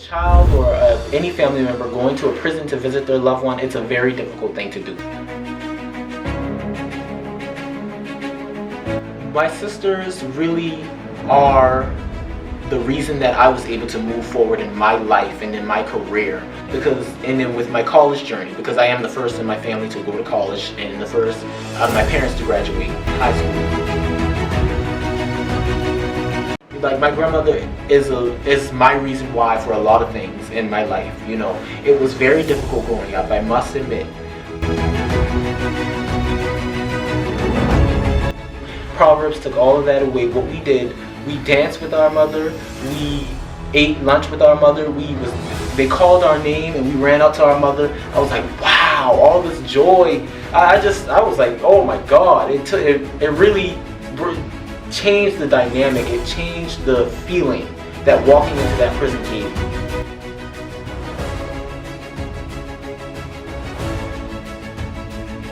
child or any family member going to a prison to visit their loved one, it's a very difficult thing to do. My sisters really are the reason that I was able to move forward in my life and in my career, and then with my college journey, because I am the first in my family to go to college and the first out of my parents to graduate high school. Like, my grandmother is my reason why for a lot of things in my life. You know, it was very difficult growing up, I must admit. Proverbs took all of that away. What we did, we danced with our mother, we ate lunch with our mother, they called our name and we ran out to our mother. I was like, wow, all this joy. I was like, oh my God. It really changed the dynamic. It changed the feeling that walking into that prison gave me.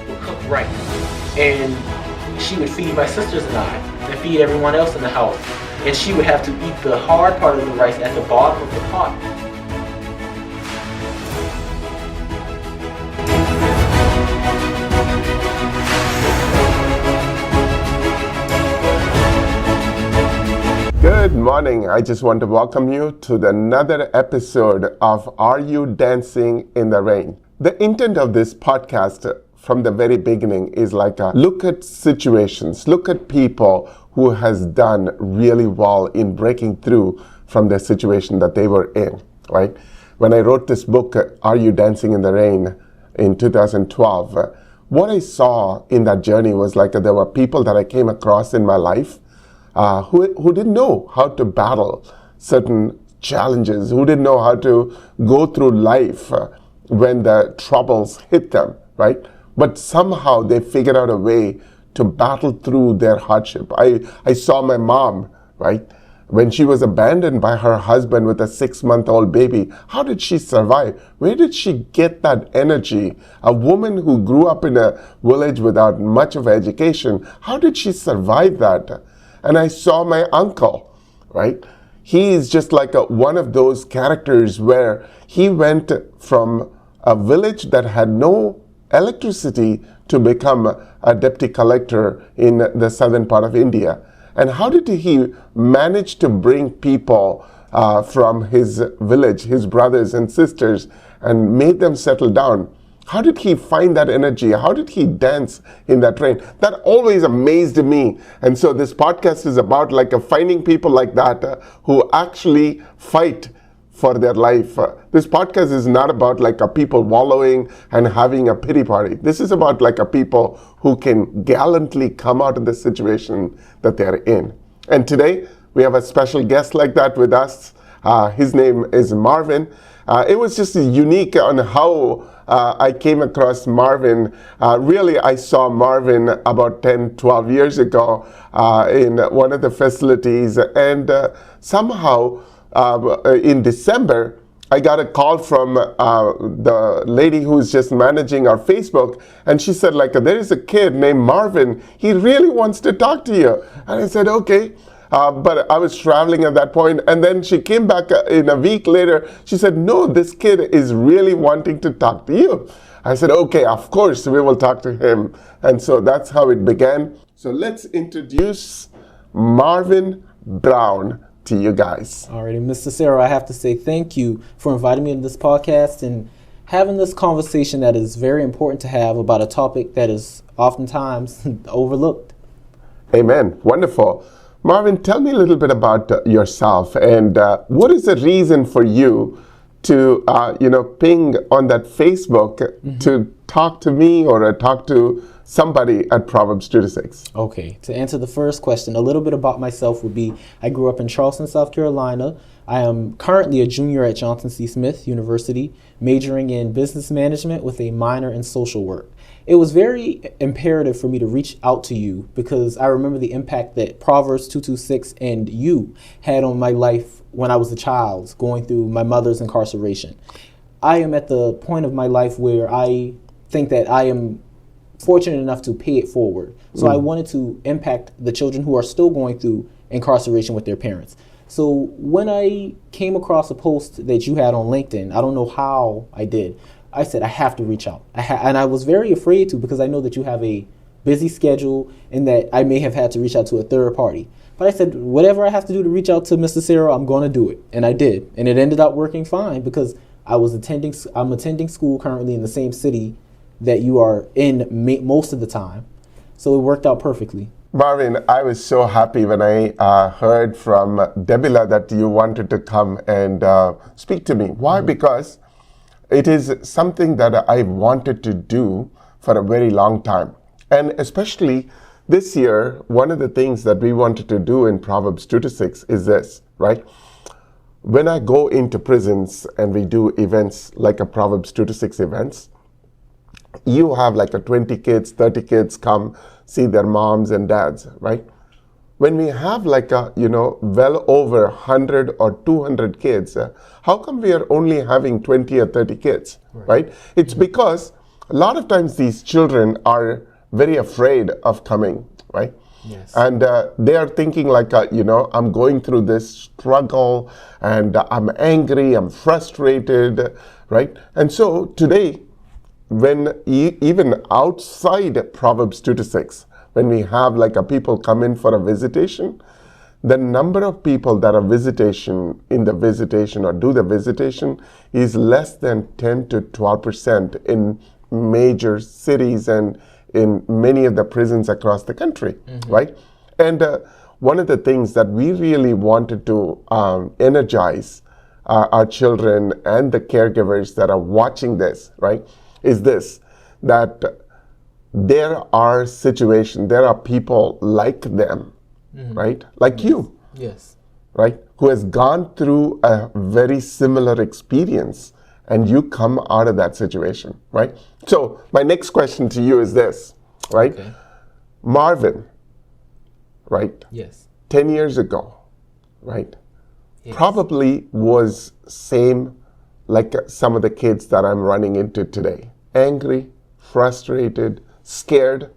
We'll cook rice, and she would feed my sisters and feed everyone else in the house. And she would have to eat the hard part of the rice at the bottom of the pot. Good morning. I just want to welcome you to another episode of Are You Dancing in the Rain? The intent of this podcast from the very beginning is like a look at situations, look at people who has done really well in breaking through from the situation that they were in, right? When I wrote this book, Are You Dancing in the Rain, in 2012, what I saw in that journey was like there were people that I came across in my life who didn't know how to battle certain challenges, who didn't know how to go through life when the troubles hit them, right? But somehow they figured out a way to battle through their hardship. I saw my mom, right? When she was abandoned by her husband with a 6-month-old baby, how did she survive? Where did she get that energy? A woman who grew up in a village without much of education, how did she survive that? And I saw my uncle, right? He is just like one of those characters where he went from a village that had no electricity to become a deputy collector in the southern part of India. And how did he manage to bring people from his village, his brothers and sisters, and made them settle down? How did he find that energy? How did he dance in that rain? That always amazed me. And so this podcast is about finding people like that who actually fight for their life. This podcast is not about a people wallowing and having a pity party. This is about a people who can gallantly come out of the situation that they're in. And today we have a special guest like that with us. His name is Marvin. It was just unique on how I came across Marvin. Really, I saw Marvin about 10, 12 years ago in one of the facilities, and somehow in December, I got a call from the lady who's just managing our Facebook, and she said, there is a kid named Marvin. He really wants to talk to you. And I said, okay. But I was traveling at that point, and then she came back in a week later. She said, no, this kid is really wanting to talk to you. I said, okay, of course, we will talk to him. And so that's how it began. So let's introduce Marvin Brown to you guys. Alrighty, Ps.Cyril, I have to say thank you for inviting me to this podcast and having this conversation that is very important to have about a topic that is oftentimes overlooked. Amen. Wonderful. Marvin, tell me a little bit about yourself, and what is the reason for you to, ping on that Facebook to talk to me or talk to somebody at Proverbs 2-6? Okay, to answer the first question, a little bit about myself would be, I grew up in Charleston, South Carolina. I am currently a junior at Johnson C. Smith University, majoring in business management with a minor in social work. It was very imperative for me to reach out to you because I remember the impact that Proverbs 2:6 and you had on my life when I was a child going through my mother's incarceration. I am at the point of my life where I think that I am fortunate enough to pay it forward. So I wanted to impact the children who are still going through incarceration with their parents. So when I came across a post that you had on LinkedIn, I don't know how I did. I said, I have to reach out. And I was very afraid to, because I know that you have a busy schedule and that I may have had to reach out to a third party. But I said, whatever I have to do to reach out to Mr. Cyril, I'm going to do it. And I did. And it ended up working fine because I'm attending school currently in the same city that you are in most of the time. So it worked out perfectly. Marvin, I was so happy when I heard from Debila that you wanted to come and speak to me. Why? Because it is something that I wanted to do for a very long time. And especially this year, one of the things that we wanted to do in Proverbs 2-6 is this, right? When I go into prisons and we do events like a Proverbs 2-6 events, you have like a 20 kids, 30 kids come see their moms and dads, right? When we have like a, well over 100 or 200 kids, how come we are only having 20 or 30 kids, right? It's because a lot of times these children are very afraid of coming, right? Yes. And they are thinking like, I'm going through this struggle and I'm angry, I'm frustrated, right? And so today, when even outside Proverbs 2-6, when we have like a people come in for a visitation, the number of people that are in the visitation or do the visitation is less than 10 to 12% in major cities and in many of the prisons across the country, right? And one of the things that we really wanted to energize our children and the caregivers that are watching this, right, is this, that there are situations, there are people like them, right, like you, Yes. right, who has gone through a very similar experience, and you come out of that situation, right? So my next question to you is this, right? Okay. Marvin, right? Yes. 10 years ago, right? Yes. Probably was same like some of the kids that I'm running into today. Angry, frustrated, scared,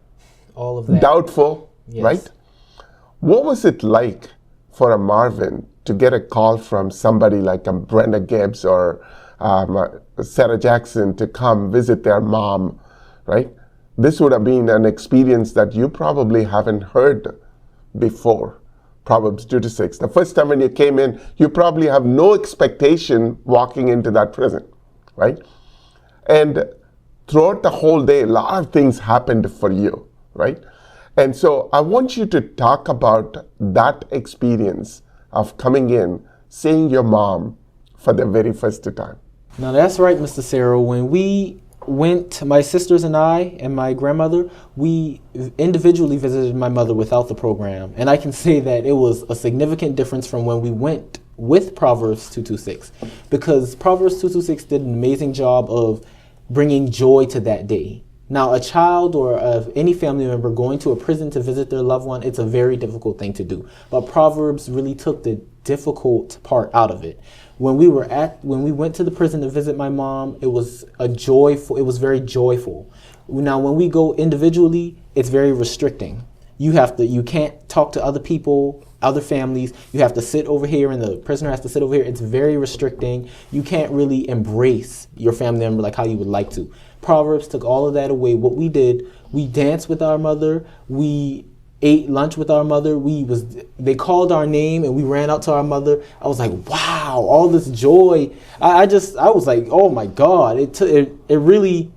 All of that. doubtful, Yes. right? What was it like for a Marvin to get a call from somebody like a Brenda Gibbs or Sarah Jackson to come visit their mom, right? This would have been an experience that you probably haven't heard before. Proverbs 2-6. The first time when you came in, you probably have no expectation walking into that prison, right? And throughout the whole day, a lot of things happened for you, right? And so I want you to talk about that experience of coming in, seeing your mom for the very first time. Now that's right, Mr. Cyril. When we went, my sisters and I and my grandmother, we individually visited my mother without the program. And I can say that it was a significant difference from when we went with Proverbs 2-6, because Proverbs 2-6 did an amazing job of bringing joy to that day. Now, a child or any family member going to a prison to visit their loved one, it's a very difficult thing to do. But Proverbs really took the difficult part out of it. When we went to the prison to visit my mom, it was very joyful. Now, when we go individually, it's very restricting. You can't talk to other people, other families. You have to sit over here and the prisoner has to sit over here. It's very restricting. You can't really embrace your family member like how you would like to. Proverbs took all of that away. What we did, we danced with our mother. We ate lunch with our mother. They called our name and we ran out to our mother. I was like, wow, all this joy. I was like, oh my God. It really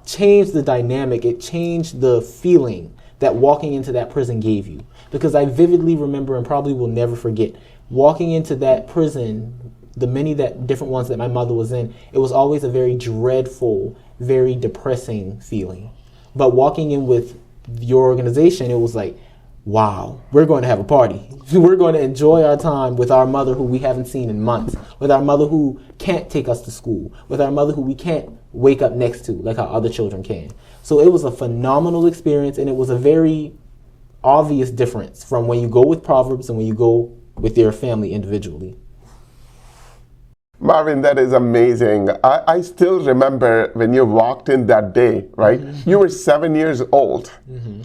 changed the dynamic. It changed the feeling that walking into that prison gave you. Because I vividly remember and probably will never forget walking into that prison, the many different ones that my mother was in. It was always a very dreadful, very depressing feeling. But walking in with your organization, it was like, wow, we're going to have a party. We're going to enjoy our time with our mother who we haven't seen in months, with our mother who can't take us to school, with our mother who we can't wake up next to like how other children can. So it was a phenomenal experience, and it was a very obvious difference from when you go with Proverbs and when you go with your family individually. Marvin, that is amazing. I still remember when you walked in that day, right? You were 7 years old,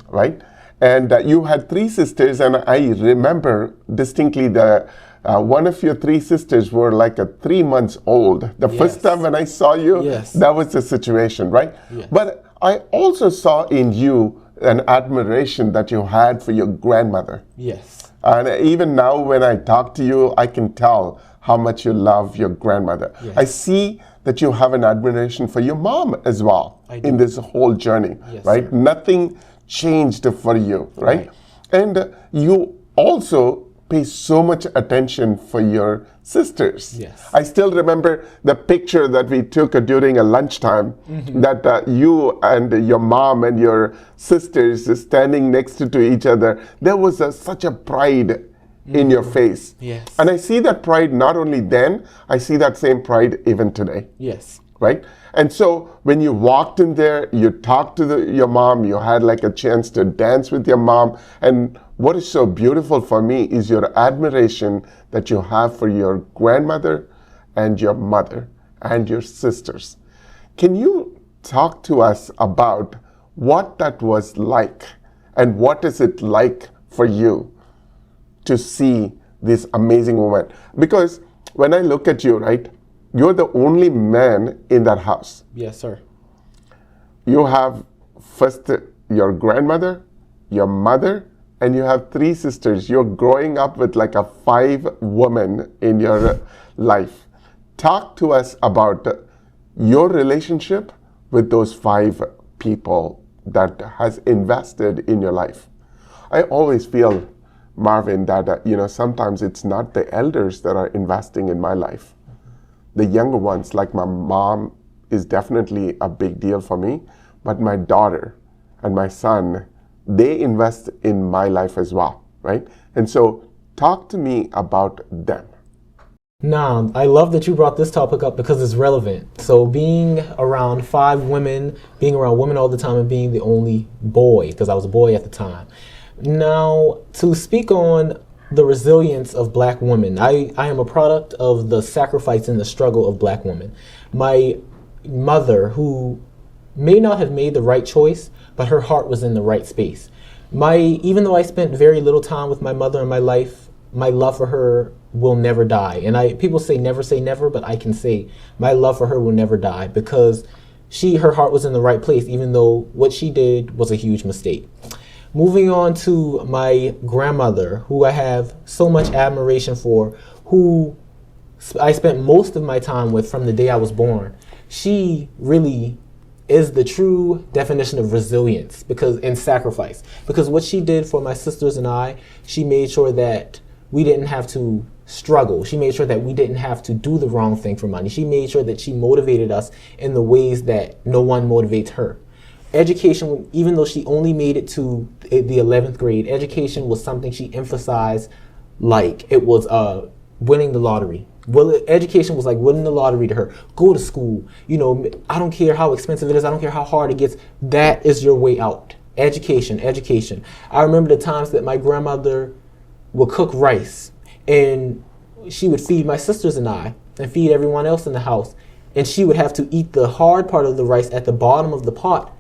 right? And you had three sisters, and I remember distinctly the one of your three sisters were like 3 months old. The first time when I saw you, that was the situation, right? Yes. But I also saw in you an admiration that you had for your grandmother. Yes. And even now when I talk to you, I can tell how much you love your grandmother. Yes. I see that you have an admiration for your mom as well in this whole journey, right? Sir. Nothing changed for you, right? And you also pay so much attention for your sisters. Yes. I still remember the picture that we took during a lunchtime that you and your mom and your sisters standing next to each other. There was such a pride in your face. Yes. And I see that pride not only then, I see that same pride even today. Yes. Right? And so when you walked in there, you talked to your mom, you had like a chance to dance with your mom. And what is so beautiful for me is your admiration that you have for your grandmother and your mother and your sisters. Can you talk to us about what that was like and what is it like for you to see this amazing woman? Because when I look at you, right, you're the only man in that house. Yes, sir. You have first your grandmother, your mother, and you have three sisters. You're growing up with like a 5 women in your life. Talk to us about your relationship with those 5 people that has invested in your life. I always feel, Marvin, that sometimes it's not the elders that are investing in my life. The younger ones, like my mom, is definitely a big deal for me, but my daughter and my son, they invest in my life as well, right? And so talk to me about them. Now, I love that you brought this topic up because it's relevant. So being around 5 women, being around women all the time, and being the only boy, because I was a boy at the time. Now, to speak on the resilience of black women, I am a product of the sacrifice and the struggle of black women. My mother, who may not have made the right choice, but her heart was in the right space. Even though I spent very little time with my mother in my life, my love for her will never die. And people say never, but I can say my love for her will never die because her heart was in the right place, even though what she did was a huge mistake. Moving on to my grandmother, who I have so much admiration for, who I spent most of my time with from the day I was born. She really is the true definition of resilience and sacrifice. Because what she did for my sisters and I, she made sure that we didn't have to struggle. She made sure that we didn't have to do the wrong thing for money. She made sure that she motivated us in the ways that no one motivates her. Education, even though she only made it to the 11th grade, education was something she emphasized like it was winning the lottery. Well, education was like winning the lottery to her. Go to school. I don't care how expensive it is. I don't care how hard it gets. That is your way out. Education, education. I remember the times that my grandmother would cook rice and she would feed my sisters and I and feed everyone else in the house. And she would have to eat the hard part of the rice at the bottom of the pot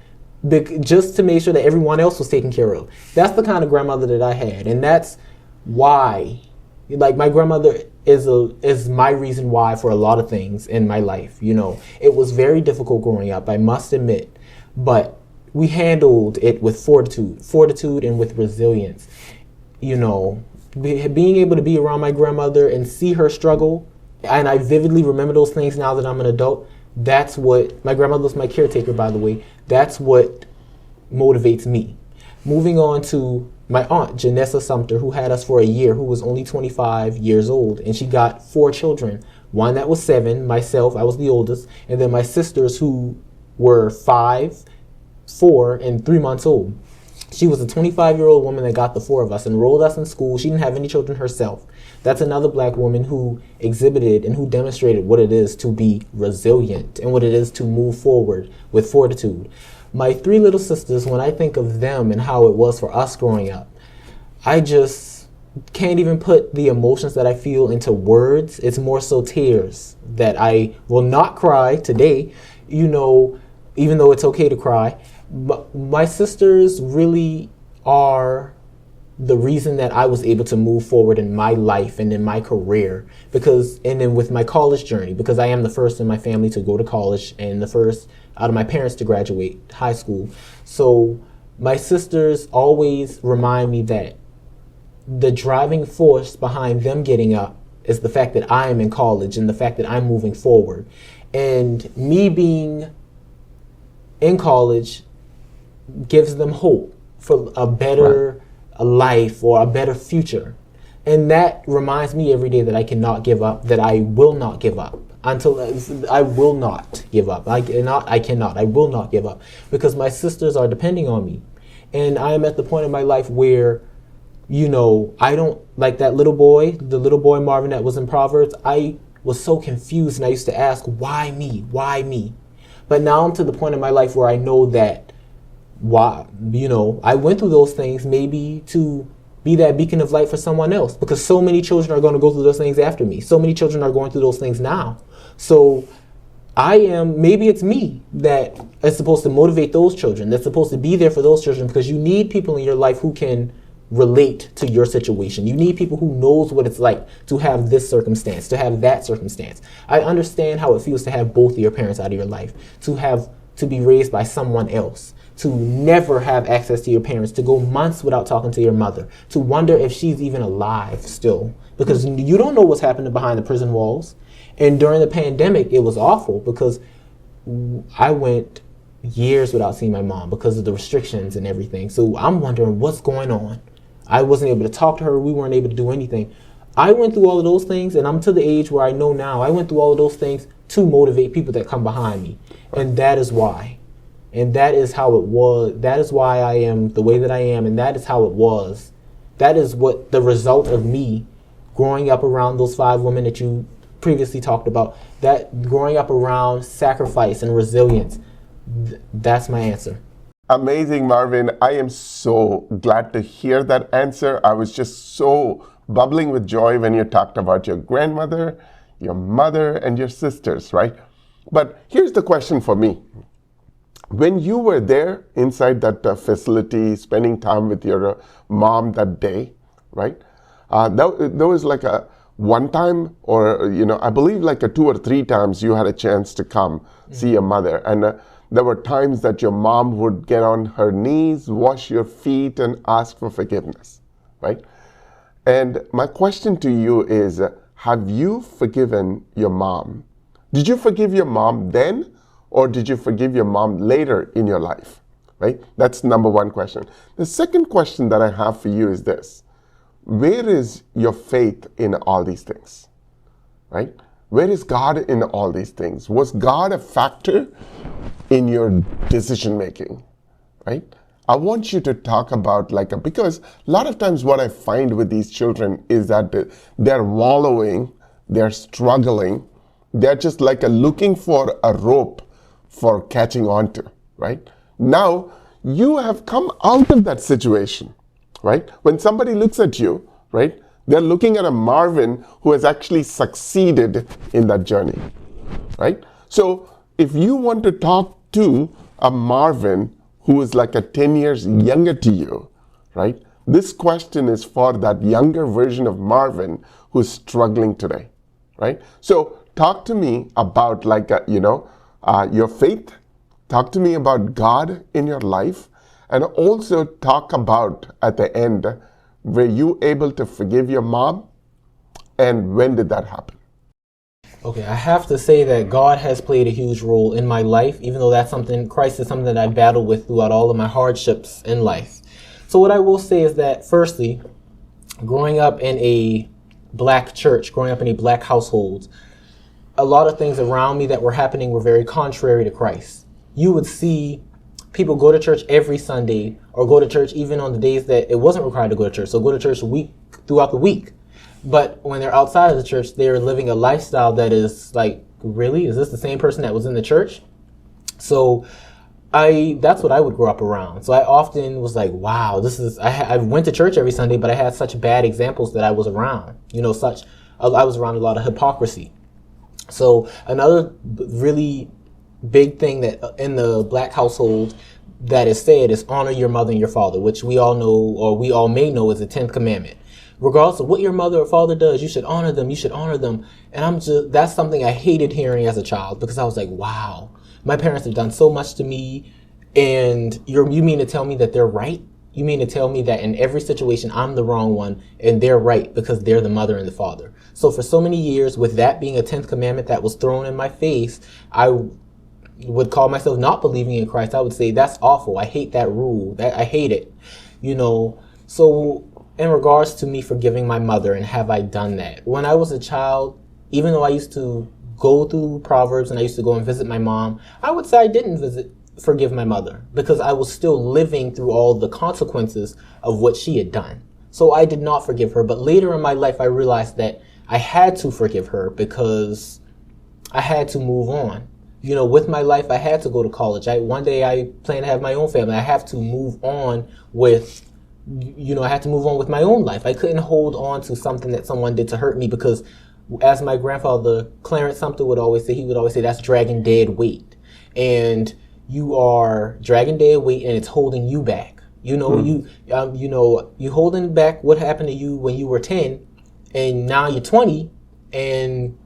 just to make sure that everyone else was taken care of. That's the kind of grandmother that I had. And that's why, my grandmother is my reason why for a lot of things in my life. It was very difficult growing up, I must admit, but we handled it with fortitude and with resilience. Being able to be around my grandmother and see her struggle, and I vividly remember those things now that I'm an adult. That's what, my grandmother was my caretaker, by the way. That's what motivates me. Moving on to my aunt, Janessa Sumter, who had us for a year, who was only 25 years old, and she got 4 children. One that was 7, myself, I was the oldest, and then my sisters who were 5, 4, and 3 months old. She was a 25-year-old woman that got the 4 of us, enrolled us in school. She didn't have any children herself. That's another black woman who exhibited and who demonstrated what it is to be resilient and what it is to move forward with fortitude. My 3 little sisters, when I think of them and how it was for us growing up, I just can't even put the emotions that I feel into words. It's more so tears that I will not cry today, even though it's okay to cry. But my sisters really are the reason that I was able to move forward in my life and in my career, and then with my college journey, because I am the first in my family to go to college and the first out of my parents to graduate high school. So my sisters always remind me that the driving force behind them getting up is the fact that I am in college and the fact that I'm moving forward. And me being in college gives them hope for a better life or a better future. And that reminds me every day that I cannot give up, that I will not give up until I will not give up. I will not give up, because my sisters are depending on me. And I am at the point in my life where, I don't, like the little boy Marvin that was in Proverbs, I was so confused and I used to ask, why me? Why me? But now I'm to the point in my life where I know that I went through those things maybe to be that beacon of light for someone else, because so many children are going to go through those things after me. So many children are going through those things now. So maybe it's me that is supposed to motivate those children, that's supposed to be there for those children, because you need people in your life who can relate to your situation. You need people who knows what it's like to have this circumstance, to have that circumstance. I understand how it feels to have both of your parents out of your life, to be raised by someone else, to never have access to your parents, to go months without talking to your mother, to wonder if she's even alive still, because you don't know what's happening behind the prison walls. And during the pandemic, it was awful because I went years without seeing my mom because of the restrictions and everything. So I'm wondering what's going on. I wasn't able to talk to her. We weren't able to do anything. I went through all of those things, and I'm to the age where I know now I went through all of those things to motivate people that come behind me. And that is why. And that is how it was. That is why I am the way that I am, and that is how it was. That is what the result of me growing up around those 5 women that you previously talked about, that growing up around sacrifice and resilience, that's my answer. Amazing, Marvin. I am so glad to hear that answer. I was just so bubbling with joy when you talked about your grandmother, your mother, and your sisters, right? But here's the question for me. When you were there inside that facility, spending time with your mom that day, right? There was like a one time, or I believe like a 2 or 3 times you had a chance to come see your mother, and there were times that your mom would get on her knees, wash your feet, and ask for forgiveness, right? And my question to you is, have you forgiven your mom? Did you forgive your mom then, or did you forgive your mom later in your life, right? That's number one question. The second question that I have for you is this. Where is your faith in all these things, right? Where is God in all these things? Was God a factor in your decision making, right? I want you to talk about because a lot of times what I find with these children is that they're wallowing, they're struggling, they're just looking for a rope for catching on to, right? Now, you have come out of that situation, right? When somebody looks at you, right, they're looking at a Marvin who has actually succeeded in that journey, right? So if you want to talk to a Marvin who is 10 years younger to you, right, this question is for that younger version of Marvin who's struggling today, right? So talk to me about your faith. Talk to me about God in your life, and also talk about at the end, were you able to forgive your mom, and when did that happen? Okay, I have to say that God has played a huge role in my life, even though Christ is something that I battled with throughout all of my hardships in life. So what I will say is that, firstly, growing up in a black church, growing up in a black household, a lot of things around me that were happening were very contrary to Christ. You would see people go to church every Sunday, or go to church even on the days that it wasn't required to go to church. So go to church throughout the week. But when they're outside of the church, they're living a lifestyle that is really? Is this the same person that was in the church? So that's what I would grow up around. So I often was like, wow, I went to church every Sunday, but I had such bad examples that I was around. I was around a lot of hypocrisy. So another really big thing that in the black household, that is said is honor your mother and your father, which we all know, or we all may know, is the 10th commandment. Regardless of what your mother or father does, you should honor them. You should honor them. And that's something I hated hearing as a child, because I was like, wow, my parents have done so much to me. And you mean to tell me that they're right? You mean to tell me that in every situation I'm the wrong one and they're right because they're the mother and the father? So for so many years, with that being a 10th commandment that was thrown in my face, I would call myself not believing in Christ. I would say, that's awful. I hate that rule. I hate it. So in regards to me forgiving my mother, and have I done that? When I was a child, even though I used to go through Proverbs and I used to go and visit my mom, I would say I didn't forgive my mother, because I was still living through all the consequences of what she had done. So I did not forgive her. But later in my life, I realized that I had to forgive her because I had to move on. With my life, I had to go to college. One day I plan to have my own family. I have to move on with, I had to move on with my own life. I couldn't hold on to something that someone did to hurt me, because as my grandfather, Clarence Sumter, would always say, that's dragging dead weight. And you are dragging dead weight, and it's holding you back. You holding back what happened to you when you were 10, and now you're 20, and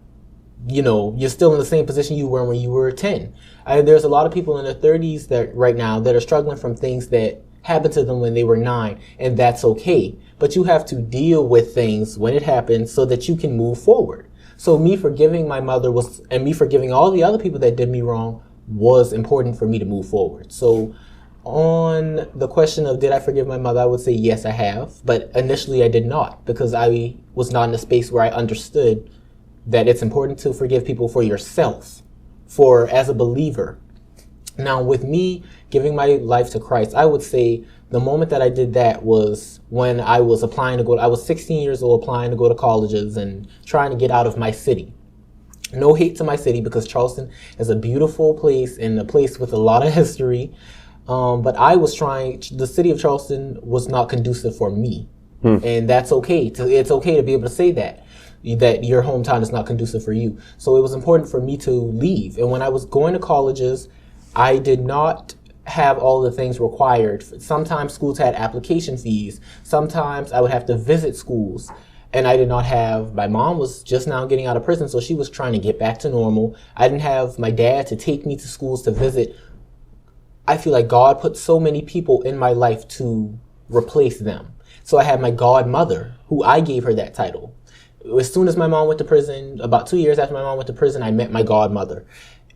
you're still in the same position you were when you were 10. There's a lot of people in their 30s that right now that are struggling from things that happened to them when they were 9, and that's okay. But you have to deal with things when it happens so that you can move forward. So me forgiving my mother and me forgiving all the other people that did me wrong was important for me to move forward. So on the question of did I forgive my mother, I would say yes, I have. But initially I did not, because I was not in a space where I understood that it's important to forgive people for yourself, as a believer. Now, with me giving my life to Christ, I would say the moment that I did that was when I was I was 16 years old, applying to go to colleges and trying to get out of my city. No hate to my city, because Charleston is a beautiful place and a place with a lot of history. But the city of Charleston was not conducive for me. And that's okay. It's okay to be able to say that your hometown is not conducive for you. So it was important for me to leave. And when I was going to colleges, I did not have all the things required. Sometimes schools had application fees. Sometimes I would have to visit schools. And I did not have, my mom was just now getting out of prison, so she was trying to get back to normal. I didn't have my dad to take me to schools to visit. I feel like God put so many people in my life to replace them. So I had my godmother, who I gave her that title. As soon as my mom went to prison, about 2 years after my mom went to prison, I met my godmother.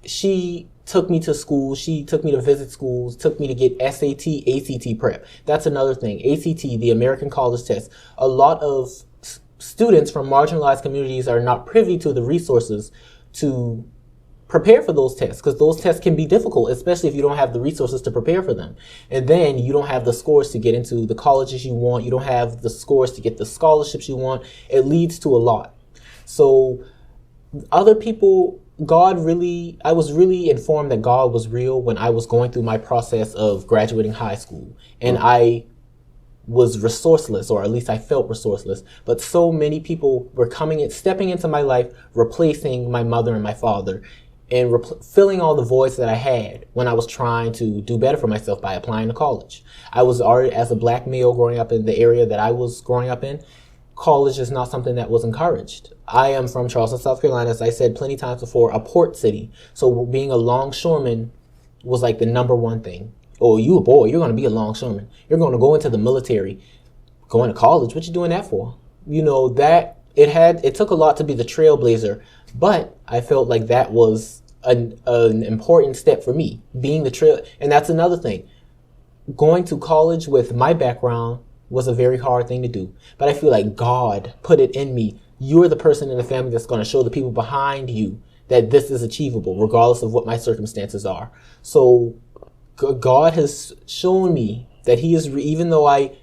She took me to school. She took me to visit schools, took me to get SAT, ACT prep. That's another thing. ACT, the American College Test. A lot of students from marginalized communities are not privy to the resources to prepare for those tests, because those tests can be difficult, especially if you don't have the resources to prepare for them. And then you don't have the scores to get into the colleges you want. You don't have the scores to get the scholarships you want. It leads to a lot. So other people, I was really informed that God was real when I was going through my process of graduating high school. And I was resourceless, or at least I felt resourceless. But so many people were stepping into my life, replacing my mother and my father, and filling all the voids that I had when I was trying to do better for myself by applying to college. I was already, as a black male growing up in the area that I was growing up in, college is not something that was encouraged. I am from Charleston, South Carolina, as I said plenty times before, a port city. So being a longshoreman was like the number one thing. Oh, you a boy, you're going to be a longshoreman. You're going to go into the military. Going to college, what you doing that for? It took a lot to be the trailblazer, but I felt like that was an important step for me, being the trail. And that's another thing. Going to college with my background was a very hard thing to do. But I feel like God put it in me. You're the person in the family that's going to show the people behind you that this is achievable, regardless of what my circumstances are. So God has shown me that He is, even though I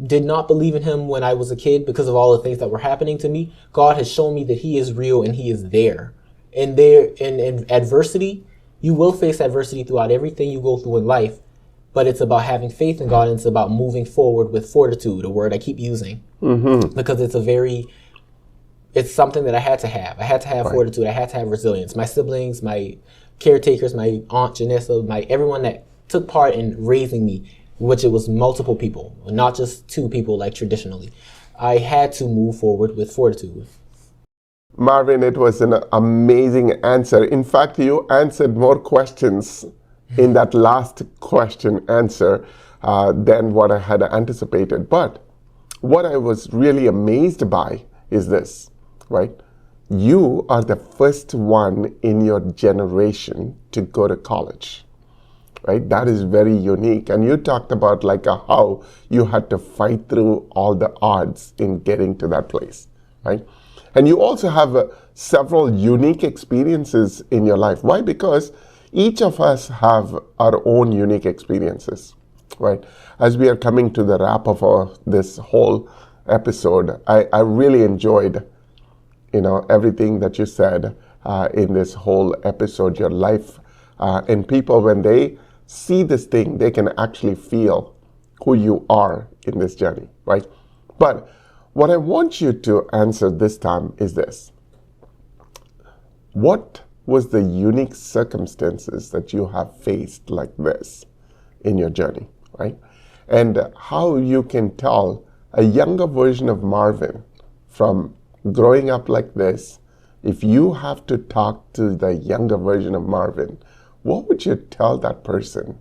did not believe in Him when I was a kid because of all the things that were happening to me, God has shown me that He is real and He is there. And in adversity, you will face adversity throughout everything you go through in life, but it's about having faith in God, and it's about moving forward with fortitude, a word I keep using, because it's something that I had to have. I had to have fortitude. I had to have resilience. My siblings, my caretakers, my aunt Janessa, everyone that took part in raising me, which it was multiple people, not just two people like traditionally. I had to move forward with fortitude. Marvin, it was an amazing answer. In fact, you answered more questions in that last question answer than what I had anticipated. But what I was really amazed by is this, right? You are the first one in your generation to go to college, right? That is very unique. And you talked about like how you had to fight through all the odds in getting to that place, right? And you also have several unique experiences in your life. Why? Because each of us have our own unique experiences, right? As we are coming to the wrap of this whole episode, I really enjoyed, everything that you said in this whole episode, your life. And people, when they see this thing, they can actually feel who you are in this journey, right? But what I want you to answer this time is this. What was the unique circumstances that you have faced like this in your journey, right? And how you can tell a younger version of Marvin from growing up like this, if you have to talk to the younger version of Marvin, what would you tell that person,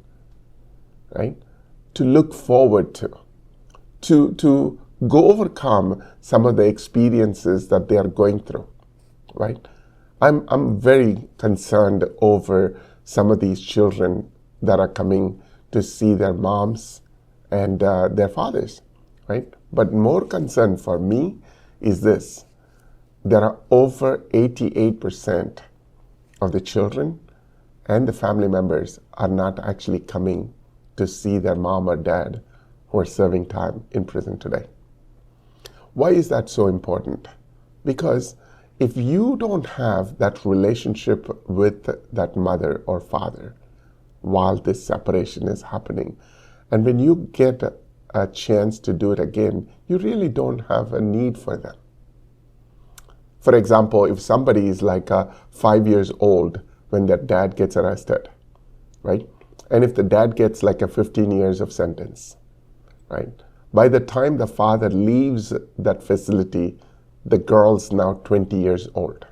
right? To look forward to go overcome some of the experiences that they are going through, right? I'm very concerned over some of these children that are coming to see their moms and their fathers, right? But more concern for me is this. There are over 88% of the children and the family members are not actually coming to see their mom or dad who are serving time in prison today. Why is that so important? Because if you don't have that relationship with that mother or father while this separation is happening, and when you get a chance to do it again, you really don't have a need for them. For example, if somebody is like 5 years old when their dad gets arrested, right? And if the dad gets like a 15 years of sentence, right? By the time the father leaves that facility, the girl's now 20 years old,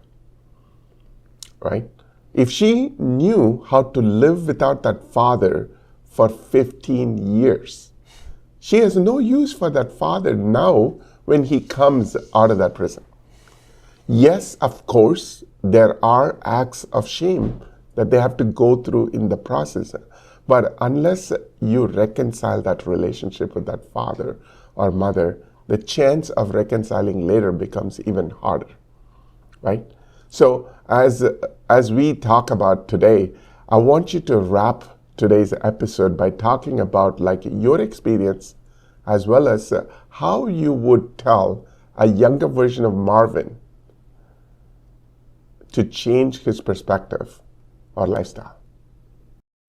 right? If she knew how to live without that father for 15 years, she has no use for that father now when he comes out of that prison. Yes, of course, there are acts of shame that they have to go through in the process. But unless you reconcile that relationship with that father or mother, the chance of reconciling later becomes even harder, right? So as we talk about today, I want you to wrap today's episode by talking about like your experience as well as how you would tell a younger version of Marvin to change his perspective or lifestyle.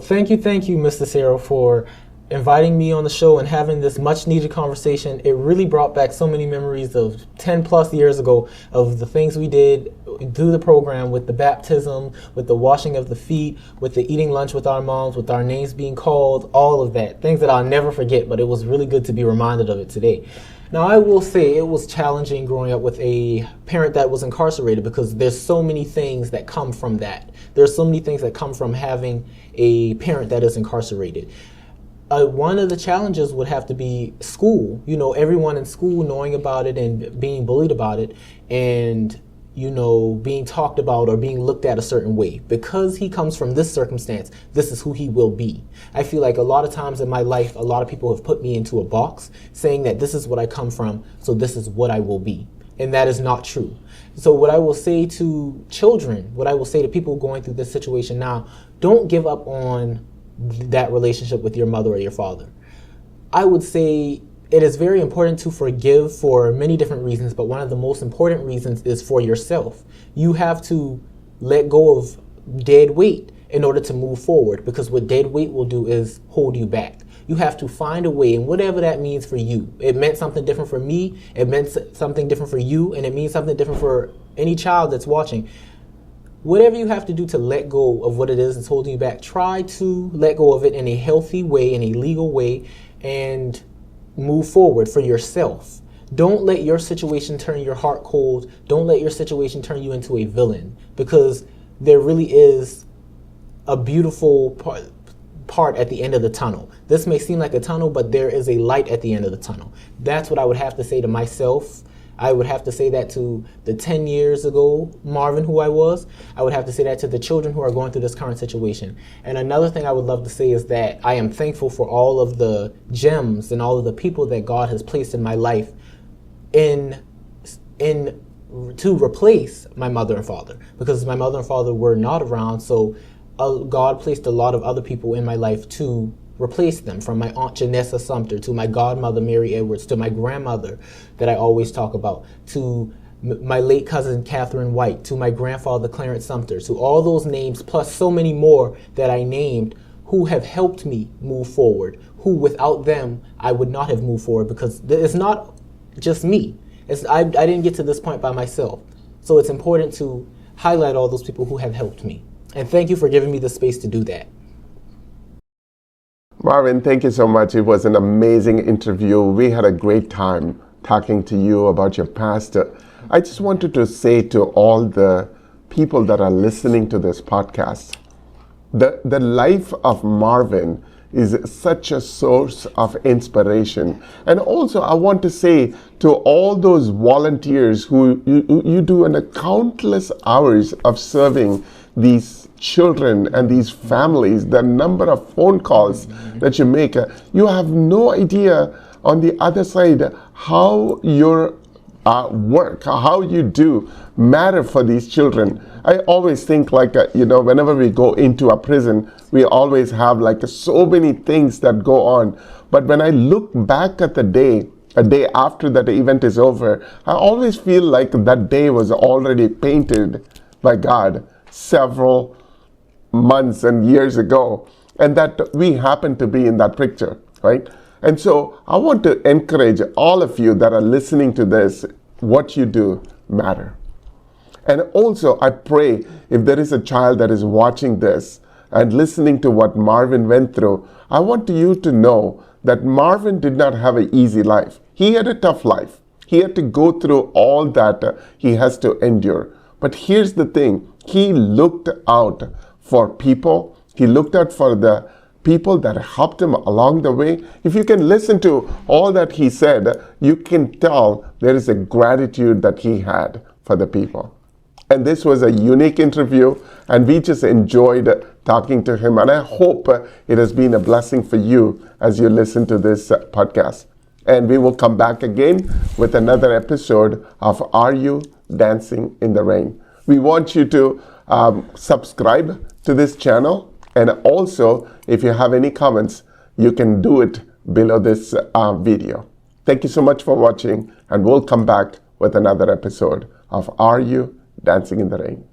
Thank you, Mr. Cyril, for inviting me on the show and having this much needed conversation. It really brought back so many memories of 10 plus years ago of the things we did through the program, with the baptism, with the washing of the feet, with the eating lunch with our moms, with our names being called, all of that. Things that I'll never forget, but it was really good to be reminded of it today. Now, I will say it was challenging growing up with a parent that was incarcerated, because there's so many things that come from that. There's so many things that come from having a parent that is incarcerated. One of the challenges would have to be school. Everyone in school knowing about it and being bullied about it, and being talked about or being looked at a certain way. Because he comes from this circumstance, this is who he will be. I feel like a lot of times in my life, a lot of people have put me into a box saying that this is what I come from, so this is what I will be. And that is not true. So what I will say to children, what I will say to people going through this situation now, don't give up on that relationship with your mother or your father. I would say it is very important to forgive for many different reasons, but one of the most important reasons is for yourself. You have to let go of dead weight in order to move forward, because what dead weight will do is hold you back. You have to find a way, and whatever that means for you. It meant something different for me, it meant something different for you, and it means something different for any child that's watching. whatever you have to do to let go of what it is that's holding you back, try to let go of it in a healthy way, in a legal way, and move forward for yourself. Don't let your situation turn your heart cold. Don't let your situation turn you into a villain, because there really is a beautiful part at the end of the tunnel. This may seem like a tunnel, but there is a light at the end of the tunnel. That's what I would have to say to myself. I would have to say that to the 10 years ago Marvin who I was. I would have to say that to the children who are going through this current situation. And another thing I would love to say is that I am thankful for all of the gems and all of the people that God has placed in my life in to replace my mother and father, because my mother and father were not around. So God placed a lot of other people in my life to replace them, from my Aunt Janessa Sumter to my godmother Mary Edwards to my grandmother that I always talk about, to my late cousin Catherine White, to my grandfather Clarence Sumter, to all those names plus so many more that I named who have helped me move forward, who without them I would not have moved forward, because it's not just me. I didn't get to this point by myself. So it's important to highlight all those people who have helped me. And thank you for giving me the space to do that. Marvin, thank you so much. It was an amazing interview. We had a great time talking to you about your past. I just wanted to say to all the people that are listening to this podcast, the life of Marvin is such a source of inspiration. And also I want to say to all those volunteers who you do countless hours of serving these children and these families, the number of phone calls that you make, you have no idea on the other side how your work, how you do matter for these children. I always think whenever we go into a prison, we always have so many things that go on. But when I look back at a day after that event is over, I always feel like that day was already painted by God several months and years ago, and that we happen to be in that picture, right? And so I want to encourage all of you that are listening to this, what you do matter. And also I pray if there is a child that is watching this and listening to what Marvin went through, I want you to know that Marvin did not have an easy life. He had a tough life. He had to go through all that he has to endure. But here's the thing, he looked out for people. He looked out for the people that helped him along the way. If you can listen to all that he said, you can tell there is a gratitude that he had for the people. And this was a unique interview, and we just enjoyed talking to him. And I hope it has been a blessing for you as you listen to this podcast. And we will come back again with another episode of Are You Dancing in the Rain? We want you to subscribe to this channel. And also, if you have any comments, you can do it below this video. Thank you so much for watching, and we'll come back with another episode of Are You Dancing in the Rain?